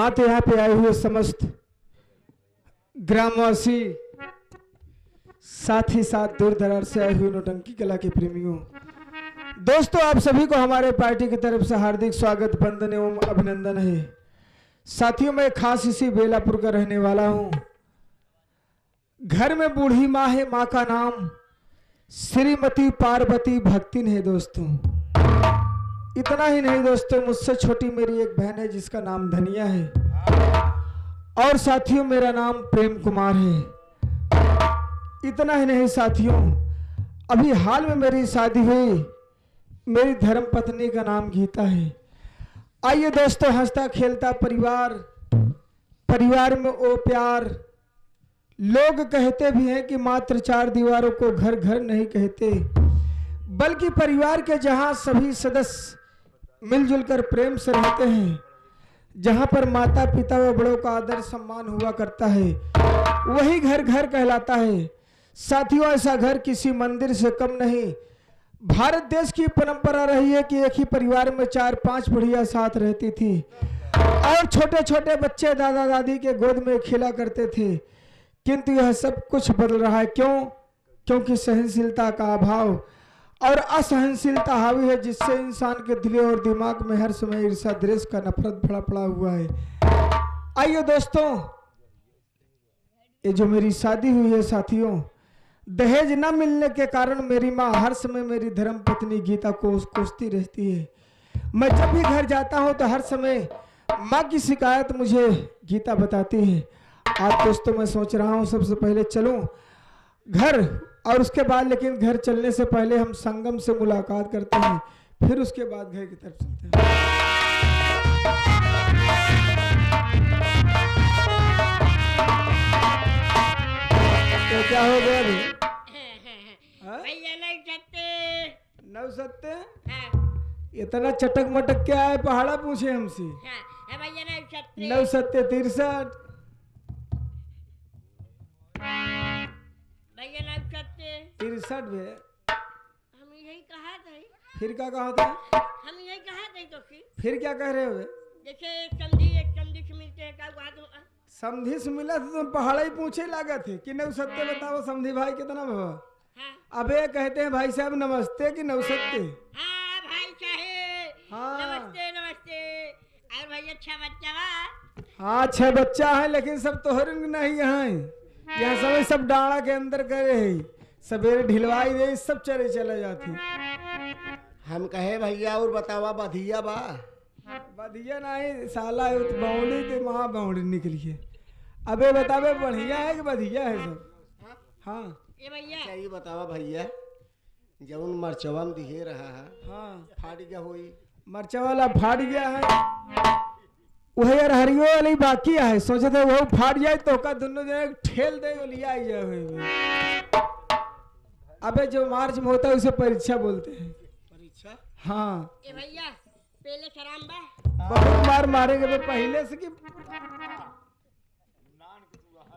हाँ तो यहाँ पे आए हुए समस्त ग्रामवासी, साथ ही साथ दूर दराज से आए हुए नौटंकी कला के प्रेमियों, दोस्तों, आप सभी को हमारे पार्टी की तरफ से हार्दिक स्वागत, वंदन एवं अभिनंदन है। साथियों, मैं खास इसी बेलापुर का रहने वाला हूँ। घर में बूढ़ी माँ है, माँ का नाम श्रीमती पार्वती भक्तिन है। दोस्तों, इतना ही नहीं दोस्तों, मुझसे छोटी मेरी एक बहन है जिसका नाम धनिया है, और साथियों मेरा नाम प्रेम कुमार है। इतना ही नहीं साथियों, अभी हाल में मेरी शादी हुई, मेरी धर्म पत्नी का नाम गीता है। आइए दोस्तों, हंसता खेलता परिवार, परिवार में ओ प्यार। लोग कहते भी हैं कि मात्र चार दीवारों को घर घर नहीं कहते, बल्कि परिवार के जहां सभी सदस्य मिलजुल कर प्रेम से रहते हैं, जहां पर माता पिता व बड़ों का आदर सम्मान हुआ करता है, वही घर घर कहलाता है। साथियों, ऐसा घर किसी मंदिर से कम नहीं। भारत देश की परंपरा रही है कि एक ही परिवार में 4-5 बुढ़िया साथ रहती थी और छोटे छोटे बच्चे दादा दादी के गोद में खेला करते थे। किंतु यह सब कुछ बदल रहा है। क्यों? क्योंकि सहनशीलता का अभाव और असहनशीलता हावी है, जिससे इंसान के दिल और दिमाग में हर समय ईर्ष्या, द्वेष का नफरत भरा पड़ा हुआ है। आइए दोस्तों, ये जो मेरी शादी हुई है साथियों, दहेज न मिलने के कारण मेरी माँ हर समय मेरी धर्म पत्नी गीता को कोसती रहती है। मैं जब भी घर जाता हूँ तो हर समय माँ की शिकायत मुझे गीता बताती है। आज दोस्तों मैं सोच रहा हूँ सबसे पहले चलूँ घर, और उसके बाद लेकिन घर चलने से पहले हम संगम से मुलाकात करते हैं, फिर उसके बाद घर की तरफ चलते हैं। तो क्या हो गया अभी? नवसत्य इतना चटक मटक क्या है? पहाड़ा पूछे हमसे। नवसत्य 63 63 में हम यही कहा थे। फिर क्या कहा था? हम यही कहा थे तो फिर क्या कह रहे हो? जैसे एक समधी से मिलते हैं, का बात समधी से मिला तो तुम पहाड़ा ही पूछे लगा थे कि नवसत्य बताओ समधी भाई कितना बाबा। हाँ। अबे कहते हैं भाई साहब नमस्ते कि नवसत्य? हाँ भाई साहेब, हाँ नमस्ते नमस्ते। और भाई अच्छा बच्चा बा? हाँ, 6 बच्चा है, लेकिन सब तोहर नहीं यहाँ समय सब डाड़ा के अंदर करे है, सवेरे ढिलवाई दे, सब चले चले जाती। हम कहे भैया और बतावा बधिया बा? बधिया नहीं साला, बाउंडी के महा बाउंडी निकली है। अबे बतावे बढ़िया है कि बधिया है सब? हाँ ये भैया अच्छा ये बतावा भैया, जौन मरचवा में दिखे रहा है, हाँ, फाट गया होई? मरचा वाला फाट गया है, वही यार हरियो वाली बाकी है। सोचे थे वो फाट जाए तो का दोनों जने ठेल दे लिया जाए। अबे जो मार्च में होता है उसे परीक्षा बोलते हैं। परीक्षा? हाँ। ये भैया पहले शराम बा? बहुत मार मारेंगे पहले से कि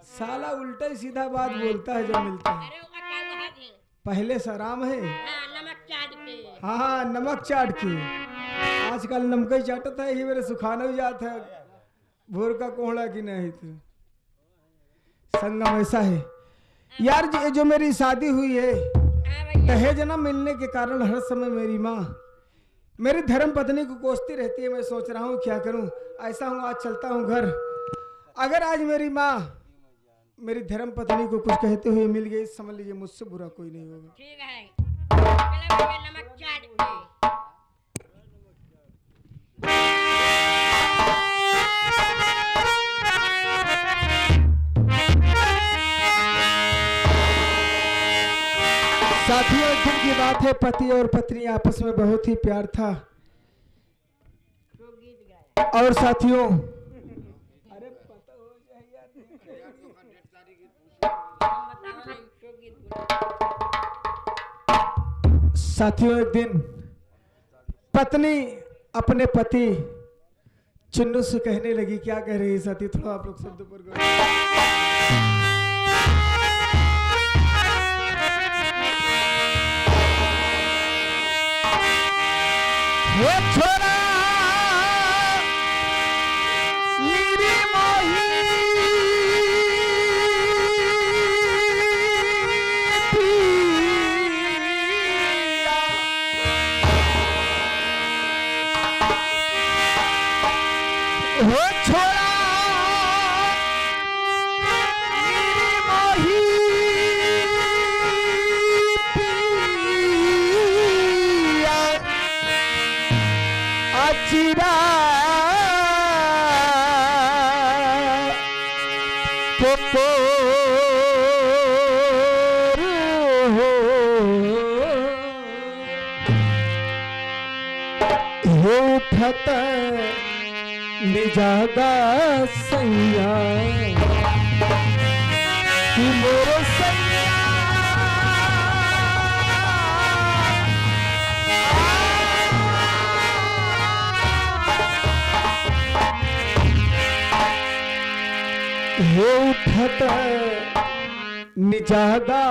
साला उल्टा ही सीधा बात बोलता है जब मिलता है। अरे वो का बात है? पहले सराम है। हाँ, नमक चाट के। हाँ, नमक चाट के। आजकल नमक ही चाटता है, ये मेरे सुखाना भी जाता है भोर का कोहड़ा की नहीं। तो संगम ऐसा है यार, ये जो मेरी शादी हुई है, हाँ भैया। दहेज न मिलने के कारण हर समय मेरी माँ मेरी धर्म पत्नी को कोसती रहती है। मैं सोच रहा हूँ क्या करूँ। ऐसा हूँ आज चलता हूँ घर, अगर आज मेरी माँ मेरी धर्म पत्नी को कुछ कहते हुए मिल गई, समझ लीजिए मुझसे बुरा कोई नहीं होगा। ठीक है, चलो भैया नमक चाट के। साथियों, एक दिन की बात है, पति और पत्नी आपस में बहुत ही प्यार था। और साथियों, अरे पता हो जाए यार, साथियों एक दिन पत्नी अपने पति चुन्नू से कहने लगी। क्या कह रही है साथी? थोड़ा आप लोग शब्द पर छोरा हो छोड़ा मेरी मोही पिया अचिरा को हो उठत निजागा सैया कि मोर सैया हो उठत निजागा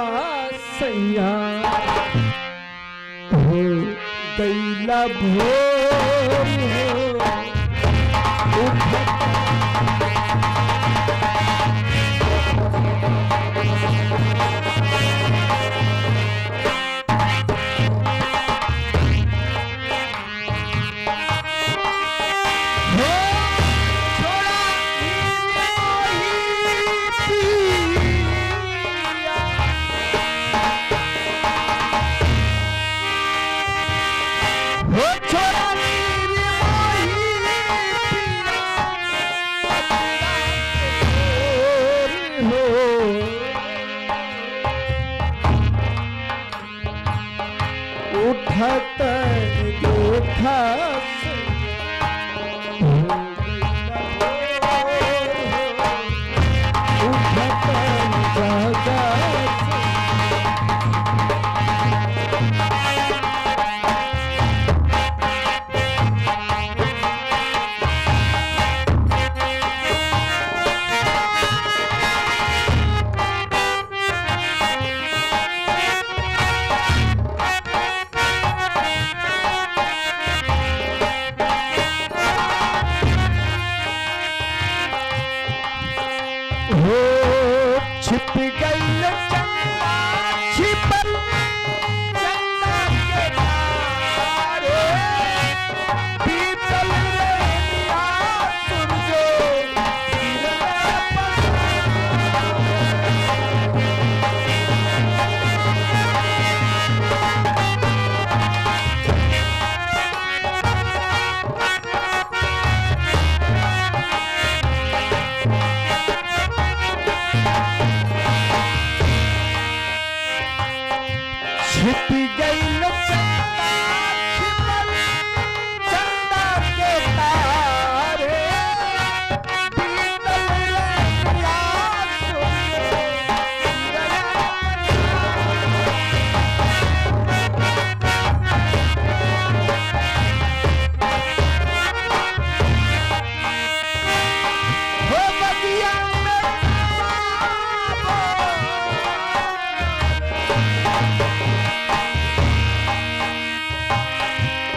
सैया हो गैला भोर हो उठत उठत देखा उठत जागा हो छिप गई चंदा छिपल चंदा के तारे पीतल रेया तुझे छिप गई चंदा छिपल चंदा के तारे पीतल रेया हो बगिया में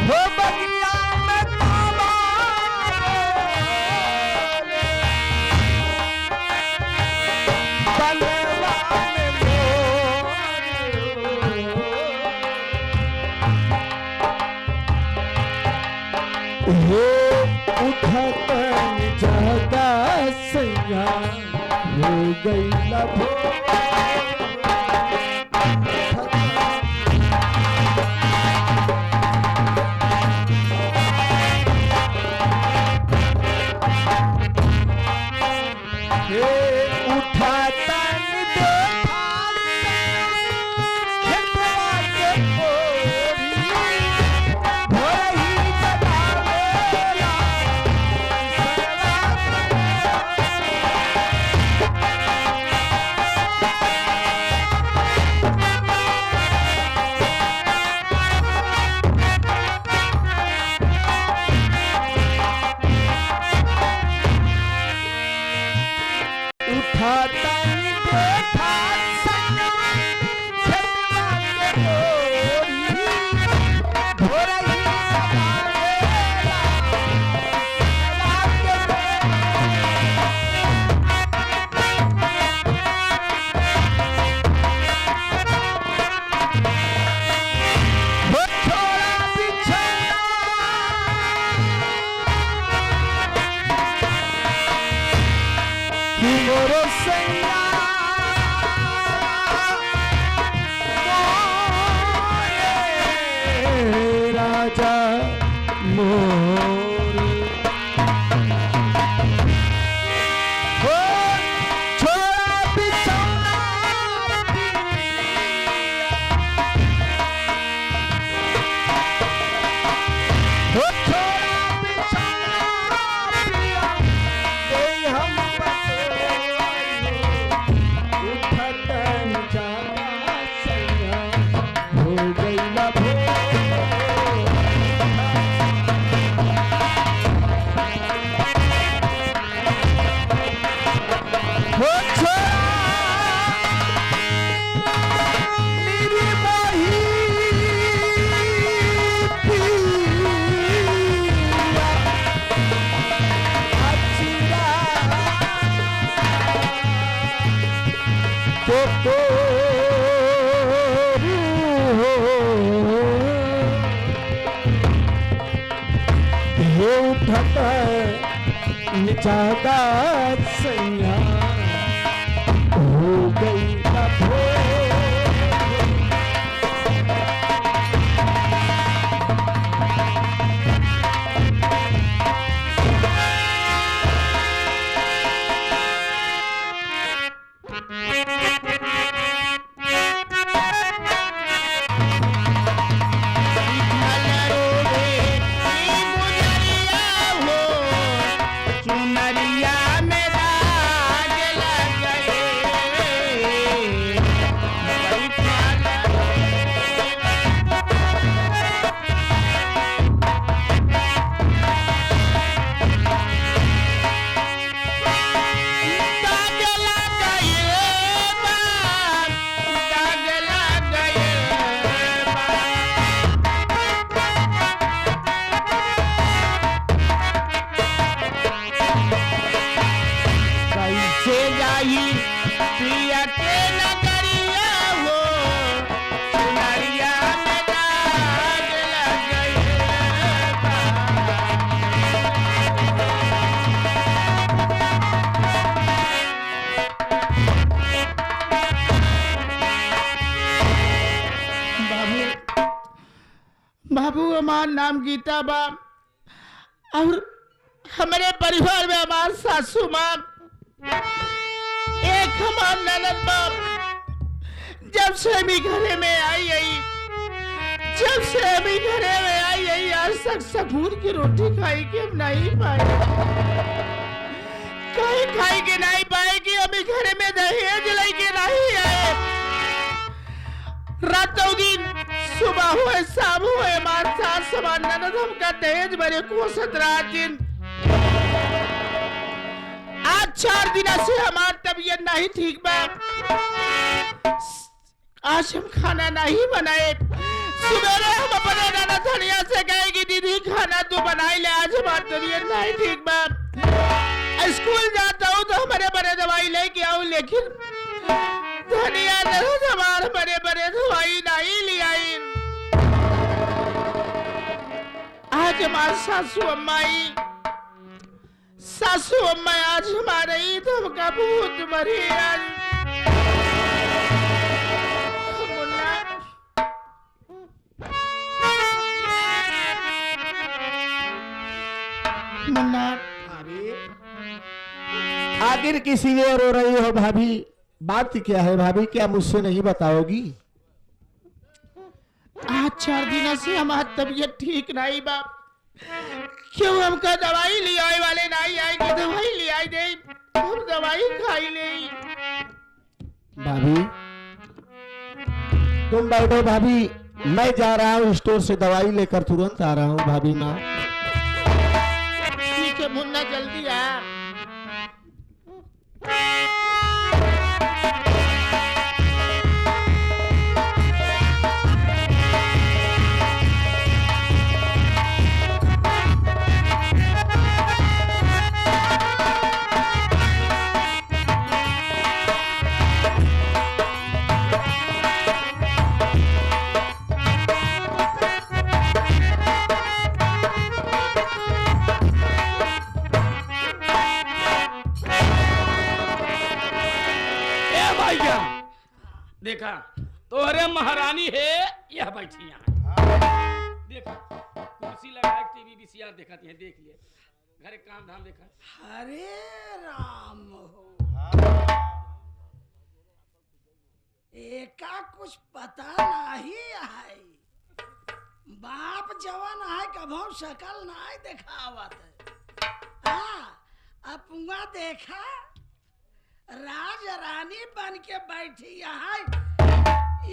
हो बगिया में काबा बलवा में हो उठत जागा सैया हो गैला भोर राजा मोरे। हो छोड़ा बिछौना हो छोड़ा बिछौना पिया दे हम उठतन जाना सैया हो गईला भोर। हो छोड़ा निर्मोही पिया अचिरा तो तोरू हे उठत निजादा सैया हो गई बाबू हमार नाम गीता बा और हमारे परिवार में हमार सासू माँ एक हमार ननद बा। जब से अभी घरे में आई जब से अभी घरे में आई आज तक सबूत की रोटी खाई के हम नहीं पाए कहीं खाई के नहीं पाए कि अभी घरे में दहेज लेके नहीं आए। रातों दिन सुबह हुए शाम हुए हमारे साथ समान ननद हमका दहेज भरे कोसत दिन। आज 4 दिन से हमारी तबीयत नहीं ठीक बा। आज हम खाना नहीं बनाए। सुबह हम अपने नाना धनिया से कहे कि दीदी खाना तू बनाई ले आज हमारी तबीयत नहीं ठीक बा। स्कूल जाता हूँ तो हमारे बड़े दवाई लेके आऊँ लेकिन धनिया हमारे बड़े बड़े दवाई नहीं ले आई। आज हमारे सासू अम्मा आज हमारे ईद हमका भूत मरी आज। मुन्ना आखिर किसी लिए रो रही हो भाभी? बात क्या है भाभी, क्या मुझसे नहीं बताओगी? आज 4 दिन से हमारी तबीयत ठीक नहीं बाप। क्यों हमका दवाई ले आए वाले नहीं आएंगे? दवाई ले आए दे हम दवाई खाई ले। भाभी तुम बैठो भाभी, मैं जा रहा हूँ स्टोर से दवाई लेकर तुरंत आ रहा हूँ भाभी माँ। ठीक है मुन्ना जल्दी आ। देखा तोहरे महारानी है यह बैठी यहाँ। देखो कुर्सी लगा के टीवी वीसीआर देखत है, देख लिए घरे काम धाम देखा। हरे राम हो एका कुछ पता नहीं है। बाप जवान है कभो शकल नहीं दिखावत है। हाँ अपुआ देखा राज रानी बन के बैठी है।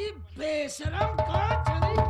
ई बेशरम का चली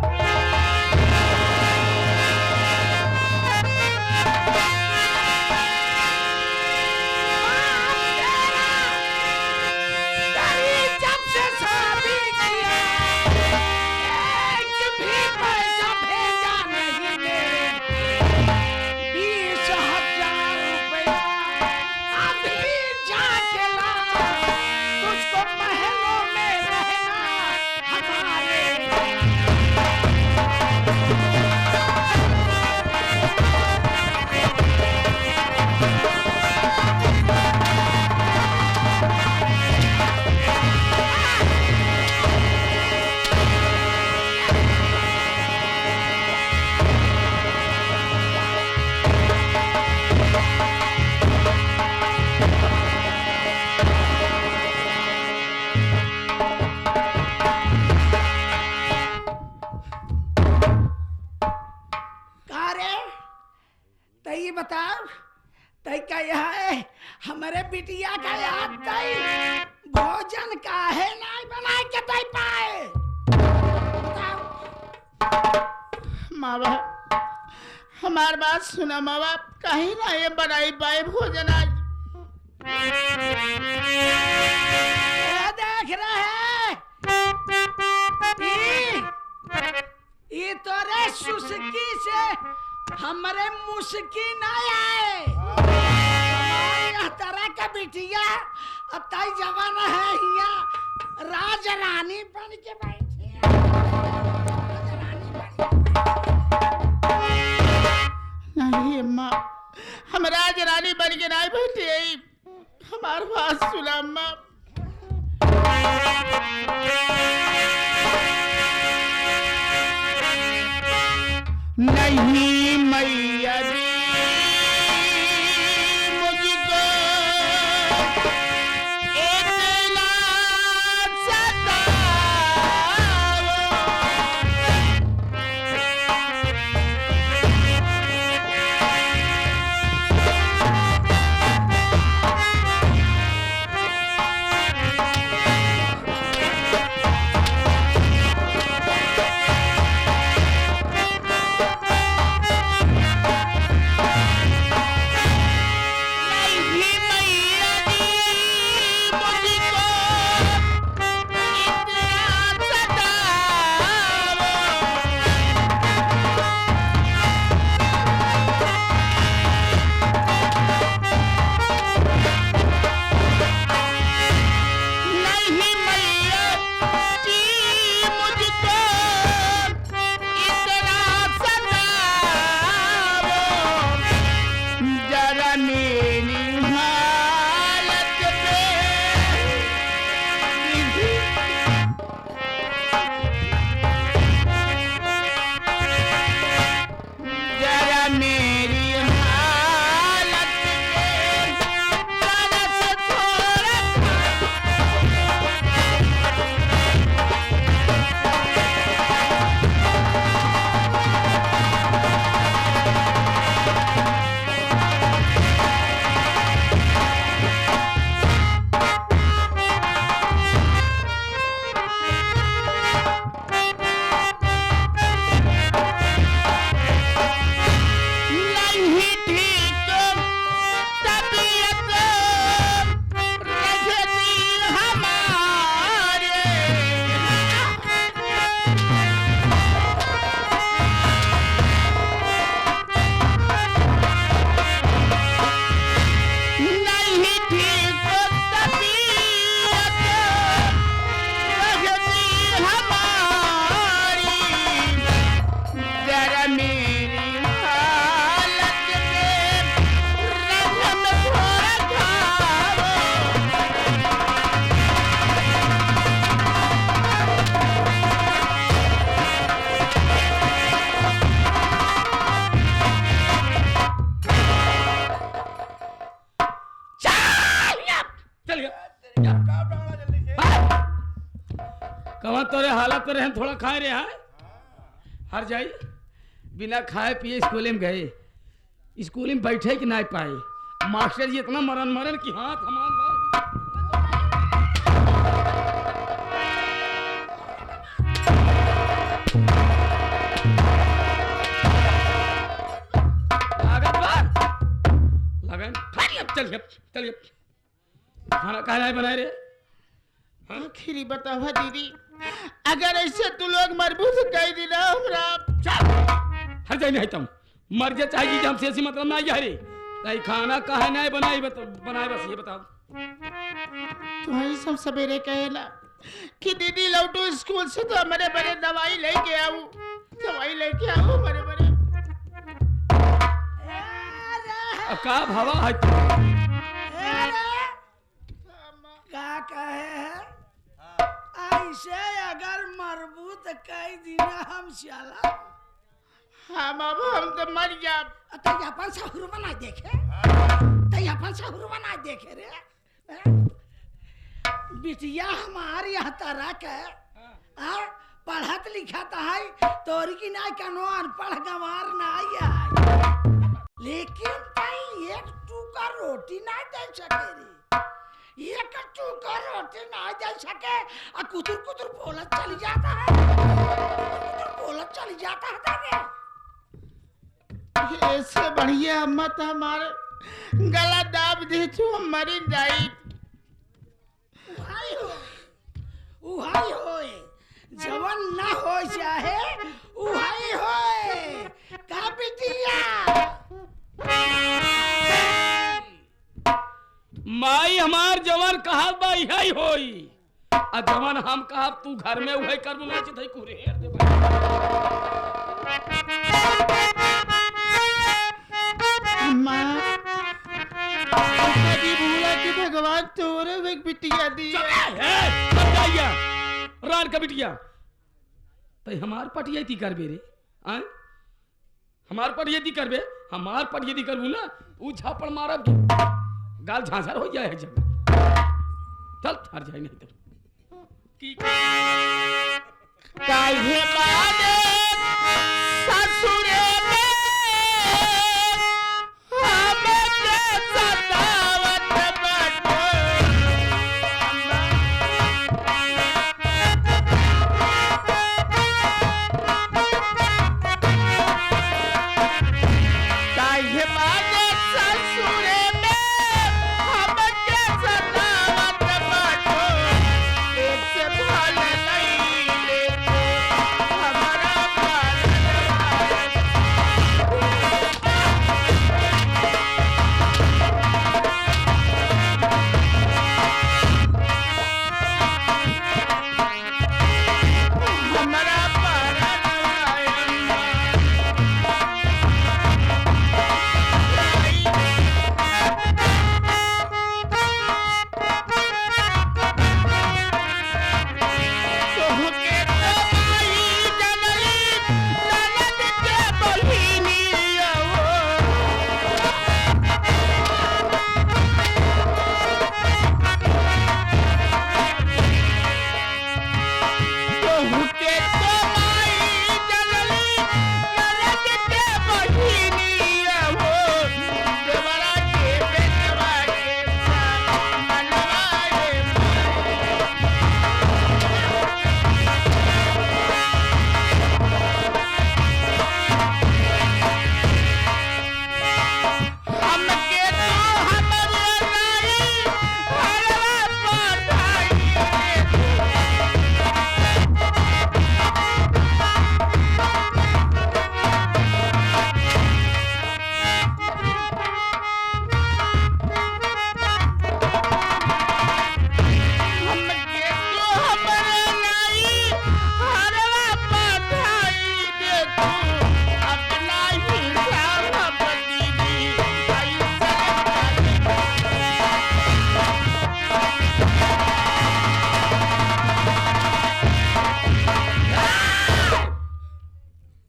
हमारे बिटिया का याद तई भोजन काहे नहीं बना के दे पाए। माँ बाप हमार बात सुना। माँ बाप कहीं ना ये बनाई पाए भोजन आज। देख रहे ये तोरे सुसकी से हमारे मुस्की नहीं आए। तरह का बिटिया अतई जवान है हिया राज रानी बन के बैठी है। नहीं माँ हम राज रानी बन के नहीं बैठी है। हमार बात सुना माँ। नहीं मैया जी जवान तोरे हालत तो रहे थोड़ा खाए रहे हैं हर जाई बिना खाए पिए स्कूल में गए स्कूल में बैठे कि नहीं पाए मास्टर जी इतना मरन कि हाथ हमारा चलिए खाना कहा नहीं बनाए रे आखिरी बतावा दीदी अगर ऐसे तू लोग मरबूत कह दी ना हमरा हर जाए नहीं तुम मर जा चाहिए कि हमसे ऐसी मतलब नहीं रे नहीं खाना कहा नहीं बनाए बनाए बस ये बताओ तुम्हारी सब सवेरे कहेला कि दीदी लौटू स्कूल से तो हमारे बड़े दवाई लेके आओ बड़े बड़े का भावा है क्या कहे है ऐसे अगर मरबूत कई दिन हम चला हम तो मर जा तो अपन सहुर बना देखे रे बिटिया हमार यहाँ तरह के पढ़त लिखत है तोरी की ना कनो अनपढ़ गंवार नहीं है लेकिन कहीं एक टुका रोटी ना दे सके रे एक टुका रोटी ना दे सके और कुतुर बोलत चली जाता है ऐसे बढ़िया मत हमारे गला दाब दे तू मरी जाई उहाई होए जवन ना हो चाहे उहाई होए का बिटिया माई हमार जवान कहा बा यही होई आ जवान हम कहा तू घर में वही कर ना चितई कुरेर दे मां कभी भूला कि भगवान तोरे एक बिटिया दी है रान का बिटिया तो हमार पटिया ती करबे रे आ हमार पटिया ती करबे हमार पटिया ती करबू ना ऊ झापड़ मारब गाल झांझर हो जाए जब चल हर जाए नहीं तो की काहे बादे ससुरे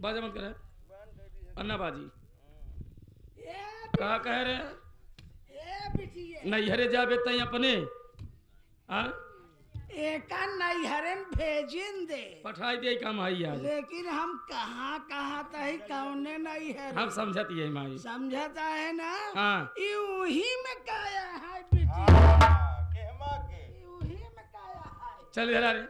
बाजा मत करे अन्ना बाजी का कह रहे नहीं हरे जाबे तई अपने एका नैहरे में भेजिन दे पठाई दे काम आई आज लेकिन हम कहाँ कहाँ तही कौने नैहर हम समझती है माई समझता है ना हाँ ये वही में काया है बिटिया, ये वही में काया है। चल जरा रे